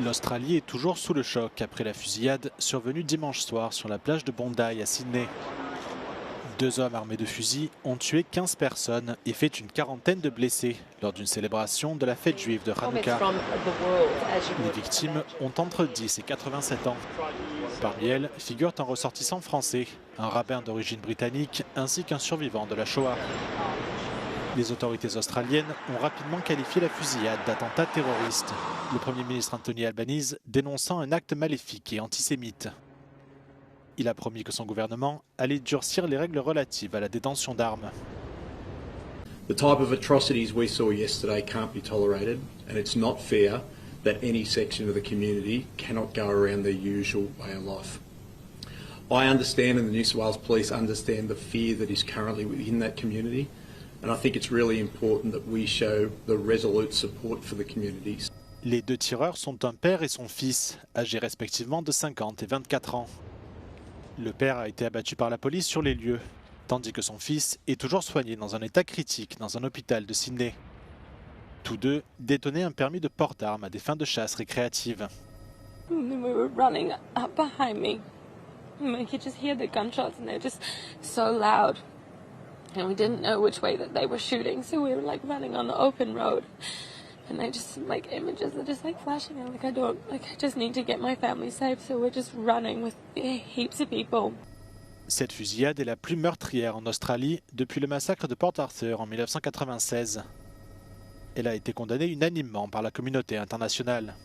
L'Australie est toujours sous le choc après la fusillade survenue dimanche soir sur la plage de Bondi à Sydney. Deux hommes armés de fusils ont tué 15 personnes et fait une quarantaine de blessés lors d'une célébration de la fête juive de Hanouka. Les victimes ont entre 10 et 87 ans. Parmi elles figurent un ressortissant français, un rabbin d'origine britannique ainsi qu'un survivant de la Shoah. Les autorités australiennes ont rapidement qualifié la fusillade d'attentat terroriste, le Premier ministre Anthony Albanese dénonçant un acte maléfique et antisémite. Il a promis que son gouvernement allait durcir les règles relatives à la détention d'armes. The type of atrocities we saw yesterday can't be tolerated, and it's not fair that any section of the community cannot go around their usual way of life. I understand, and the New South Wales Police understand, the fear that is currently within that community, and I think it's really important that we show the resolute support for the communities. Les deux tireurs sont un père et son fils, âgés respectivement de 50 et 24 ans. Le père a été abattu par la police sur les lieux, tandis que son fils est toujours soigné dans un état critique dans un hôpital de Sydney. Tous deux détenaient un permis de port d'armes à des fins de chasse récréative. We were running up behind me. We could just hear the gunshots and they're just so loud. And we didn't know which way that they were shooting, so we were like running on the open road. And I just like images are just like flashing out I just need to get my family safe, so we're just running with heaps of people. Cette fusillade est la plus meurtrière en Australie depuis le massacre de Port Arthur en 1996. Elle a été condamnée unanimement par la communauté internationale.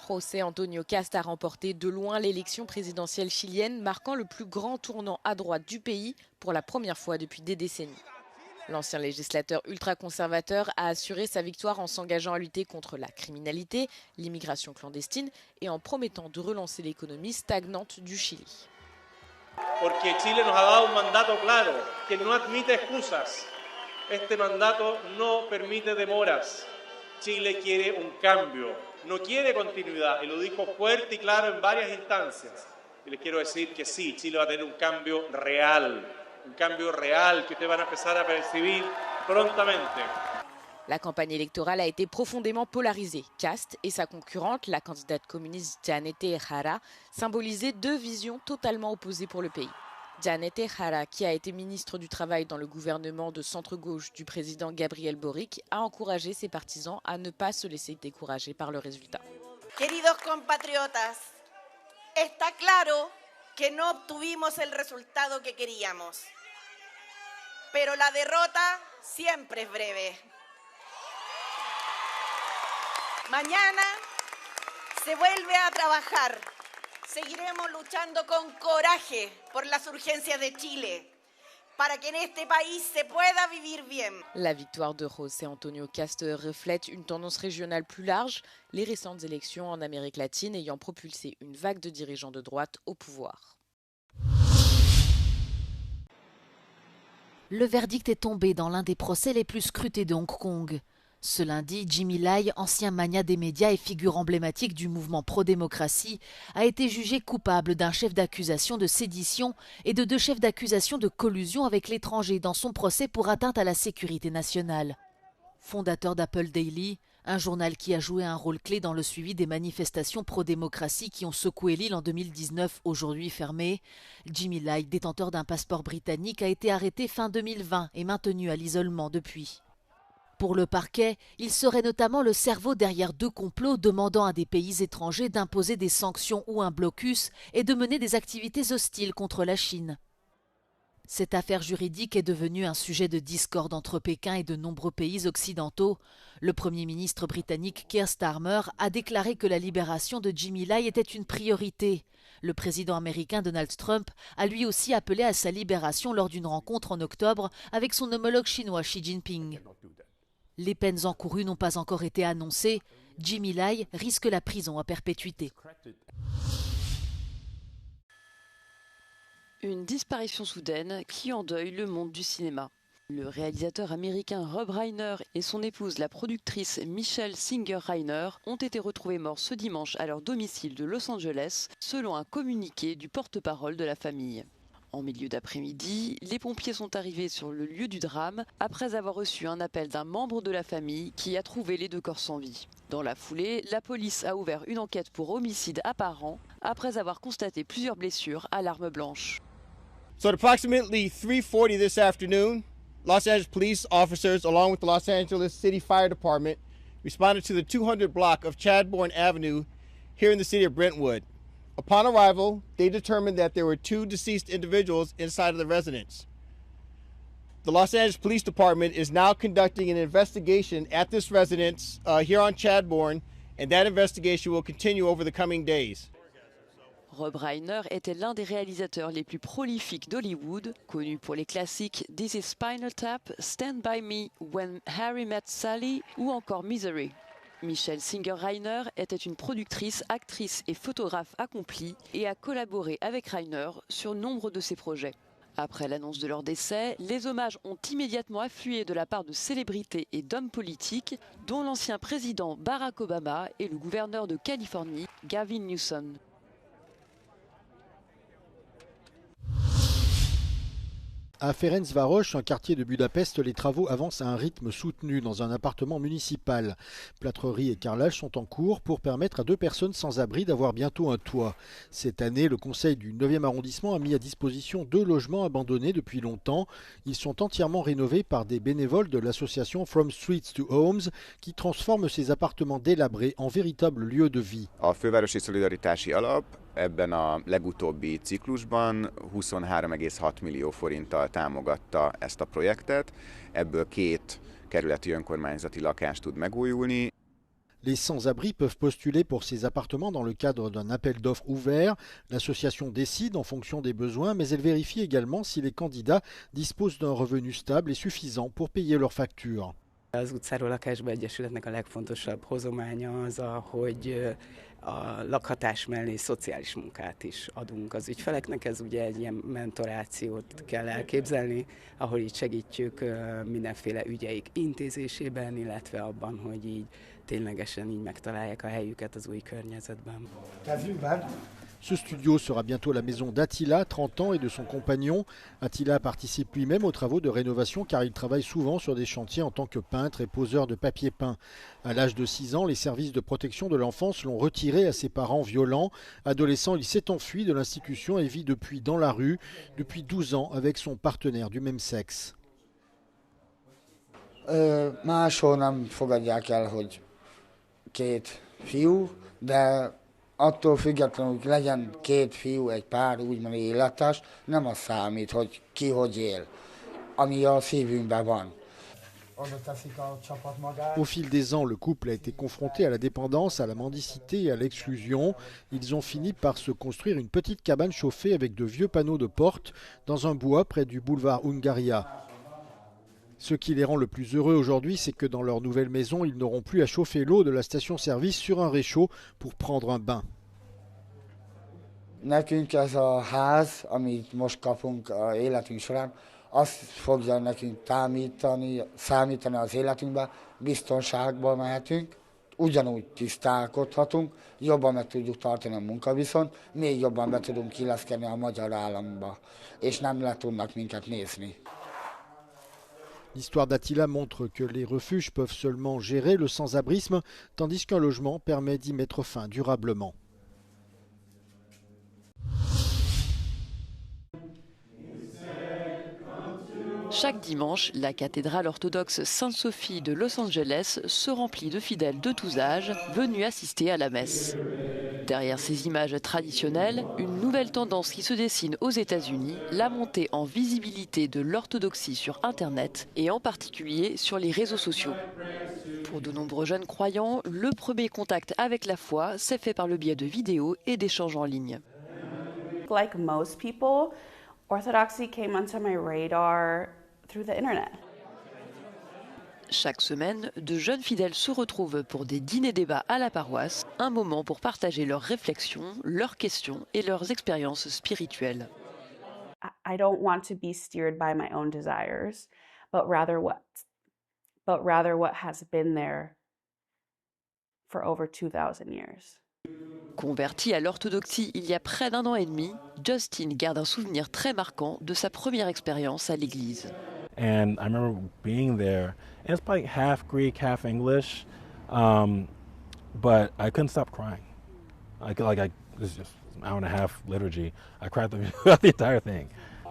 José Antonio Cast a remporté de loin l'élection présidentielle chilienne, marquant le plus grand tournant à droite du pays pour la première fois depuis des décennies. L'ancien législateur ultra-conservateur a assuré sa victoire en s'engageant à lutter contre la criminalité, l'immigration clandestine et en promettant de relancer l'économie stagnante du Chili. Porque Chile nos ha dado un mandato claro, que no admite excusas. Este mandato no permite demoras. Chile quiere un cambio, no quiere continuidad, y lo dijo fuerte y claro en varias instancias. Y les quiero decir que sí, Chile va a tener un cambio real que ustedes van a empezar a percibir prontamente. La campagne électorale a été profondément polarisée. Cast et sa concurrente, la candidate communiste Janete Jara, symbolisaient deux visions totalement opposées pour le pays. Janete Jara, qui a été ministre du Travail dans le gouvernement de centre-gauche du président Gabriel Boric, a encouragé ses partisans à ne pas se laisser décourager par le résultat. Queridos compatriotas, está claro que no obtuvimos el resultado que queríamos, pero la derrota siempre es breve. Mañana se vuelve a trabajar. Seguiremos luchando con coraje por las urgencias de Chile, para que en este país se pueda vivir bien. La victoire de José Antonio Cast reflète une tendance régionale plus large, les récentes élections en Amérique latine ayant propulsé une vague de dirigeants de droite au pouvoir. Le verdict est tombé dans l'un des procès les plus scrutés de Hong Kong. Ce lundi, Jimmy Lai, ancien magnat des médias et figure emblématique du mouvement pro-démocratie, a été jugé coupable d'un chef d'accusation de sédition et de deux chefs d'accusation de collusion avec l'étranger dans son procès pour atteinte à la sécurité nationale. Fondateur d'Apple Daily, un journal qui a joué un rôle clé dans le suivi des manifestations pro-démocratie qui ont secoué l'île en 2019, aujourd'hui fermée, Jimmy Lai, détenteur d'un passeport britannique, a été arrêté fin 2020 et maintenu à l'isolement depuis. Pour le parquet, il serait notamment le cerveau derrière deux complots demandant à des pays étrangers d'imposer des sanctions ou un blocus et de mener des activités hostiles contre la Chine. Cette affaire juridique est devenue un sujet de discorde entre Pékin et de nombreux pays occidentaux. Le Premier ministre britannique Keir Starmer a déclaré que la libération de Jimmy Lai était une priorité. Le président américain Donald Trump a lui aussi appelé à sa libération lors d'une rencontre en octobre avec son homologue chinois Xi Jinping. Les peines encourues n'ont pas encore été annoncées. Jimmy Lai risque la prison à perpétuité. Une disparition soudaine qui endeuille le monde du cinéma. Le réalisateur américain Rob Reiner et son épouse, la productrice Michelle Singer-Reiner, ont été retrouvés morts ce dimanche à leur domicile de Los Angeles, selon un communiqué du porte-parole de la famille. En milieu d'après-midi, les pompiers sont arrivés sur le lieu du drame après avoir reçu un appel d'un membre de la famille qui a trouvé les 2 corps sans vie. Dans la foulée, la police a ouvert une enquête pour homicide apparent après avoir constaté plusieurs blessures à l'arme blanche. So at approximately 3:40 this afternoon, Los Angeles police officers, along with the Los Angeles City Fire Department, responded to the 200 block of Chadbourne Avenue here in the city of Brentwood. Upon arrival, they determined that there were 2 deceased individuals inside of the residence. The Los Angeles Police Department is now conducting an investigation at this residence here on Chadbourne, and that investigation will continue over the coming days. Rob Reiner était l'un des réalisateurs les plus prolifiques d'Hollywood, connu pour les classiques This is Spinal Tap, Stand By Me, When Harry Met Sally ou encore Misery. Michelle Singer-Reiner était une productrice, actrice et photographe accomplie et a collaboré avec Reiner sur nombre de ses projets. Après l'annonce de leur décès, les hommages ont immédiatement afflué de la part de célébrités et d'hommes politiques, dont l'ancien président Barack Obama et le gouverneur de Californie, Gavin Newsom. À Ferencváros, un quartier de Budapest, les travaux avancent à un rythme soutenu dans un appartement municipal. Plâtrerie et carrelage sont en cours pour permettre à 2 personnes sans abri d'avoir bientôt un toit. Cette année, le conseil du 9e arrondissement a mis à disposition 2 logements abandonnés depuis longtemps. Ils sont entièrement rénovés par des bénévoles de l'association From Streets to Homes qui transforment ces appartements délabrés en véritables lieux de vie. A Fővárosi Szolidaritási Alap ebben a legutóbbi ciklusban 23,6 millió forinttal támogatta ezt a projektet, ebből 2 kerületi önkormányzati lakás tud megújulni. Les sans-abri peuvent postuler pour ces appartements dans le cadre d'un appel d'offres ouvert. L'association décide en fonction des besoins, mais elle vérifie également si les candidats disposent d'un revenu stable et suffisant pour payer leurs factures. Az utcáról lakásba egyesületnek a legfontosabb hozománya az, hogy a lakhatás mellé szociális munkát is adunk az ügyfeleknek. Ez ugye egy ilyen mentorációt kell elképzelni, ahol így segítjük mindenféle ügyeik intézésében, illetve abban, hogy így ténylegesen így megtalálják a helyüket az új környezetben. Ce studio sera bientôt la maison d'Attila, 30 ans, et de son compagnon. Attila participe lui-même aux travaux de rénovation car il travaille souvent sur des chantiers en tant que peintre et poseur de papier peint. À l'âge de 6 ans, les services de protection de l'enfance l'ont retiré à ses parents violents. Adolescent, il s'est enfui de l'institution et vit depuis dans la rue, depuis 12 ans, avec son partenaire du même sexe. Máshol nem fogadják el, hogy 2 fiú, de attól függetlenül, hogy legyen 2 fiú, egy pár úgymond életes, nem az számít, hogy ki hogy él, ami a szívünkben van. Au fil des ans, le couple a été confronté à la dépendance, à la mendicité et à l'exclusion. Ils ont fini par se construire une petite cabane chauffée avec de vieux panneaux de porte dans un bois près du boulevard Hungaria. Ce qui les rend le plus heureux aujourd'hui, c'est que dans leur nouvelle maison, ils n'auront plus à chauffer l'eau de la station-service sur un réchaud pour prendre un bain. Nekünk ez a ház, amit most kapunk az életünk során, azt fogja nekünk számítani az életünkbe, biztonságban mehetünk, ugyanúgy tisztálkodhatunk, jobban meg tudjuk tartani a munkaviszont, még jobban be tudunk illeszkedni a magyar államba, és nem le tudnak minket nézni. L'histoire d'Attila montre que les refuges peuvent seulement gérer le sans-abrisme, tandis qu'un logement permet d'y mettre fin durablement. Chaque dimanche, la cathédrale orthodoxe Sainte-Sophie de Los Angeles se remplit de fidèles de tous âges venus assister à la messe. Derrière ces images traditionnelles, une nouvelle tendance qui se dessine aux États-Unis, la montée en visibilité de l'orthodoxie sur Internet et en particulier sur les réseaux sociaux. Pour de nombreux jeunes croyants, le premier contact avec la foi s'est fait par le biais de vidéos et d'échanges en ligne. Like most people, Orthodoxy came onto my radar through the internet. Chaque semaine, de jeunes fidèles se retrouvent pour des dîners-débats à la paroisse, un moment pour partager leurs réflexions, leurs questions et leurs expériences spirituelles. I don't want to be steered by my own desires, but rather what has been there for over 2,000 years. Converti à l'orthodoxie il y a près d'1 an et demi, Justin garde un souvenir très marquant de sa première expérience à l'église. And I remember being there, and it's like half Greek, half English, but I couldn't stop crying. It was just an hour and a half liturgy. I cried throughout the entire thing.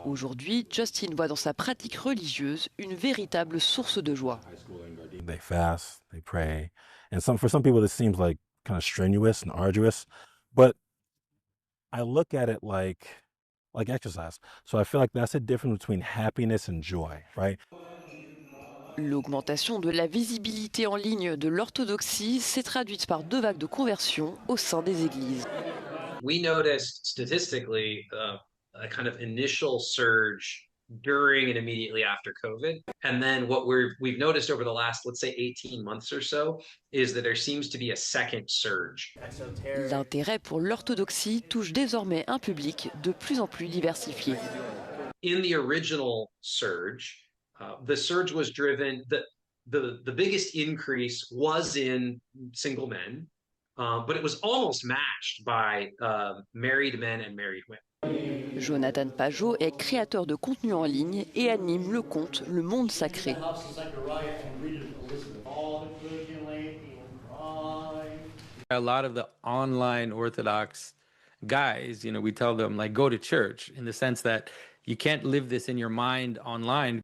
Aujourd'hui, Justin voit dans sa pratique religieuse une véritable source de joie. They fast, they pray, and for some people this seems like kind of strenuous and arduous, but I look at it like exercise. So I feel like that's the difference between happiness and joy, right? L'augmentation de la visibilité en ligne de l'orthodoxie s'est traduite par 2 vagues de conversion au sein des églises. We noticed statistically a kind of initial surge during and immediately after COVID. And then what we've noticed over the last, let's say, 18 months or so, is that there seems to be a second surge. L'intérêt pour l'orthodoxie touche désormais un public de plus en plus diversifié. In the original surge, the surge was driven, the biggest increase was in single men, but it was almost matched by married men and married women. Jonathan Pajot est créateur de contenu en ligne et anime le compte Le Monde Sacré. A lot of the online Orthodox guys, we tell them like go to church in the sense that you can't live this in your mind online.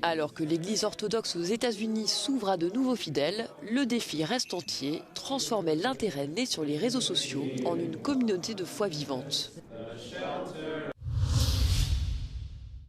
Alors que l'Église orthodoxe aux États-Unis s'ouvre à de nouveaux fidèles, le défi reste entier, transformer l'intérêt né sur les réseaux sociaux en une communauté de foi vivante.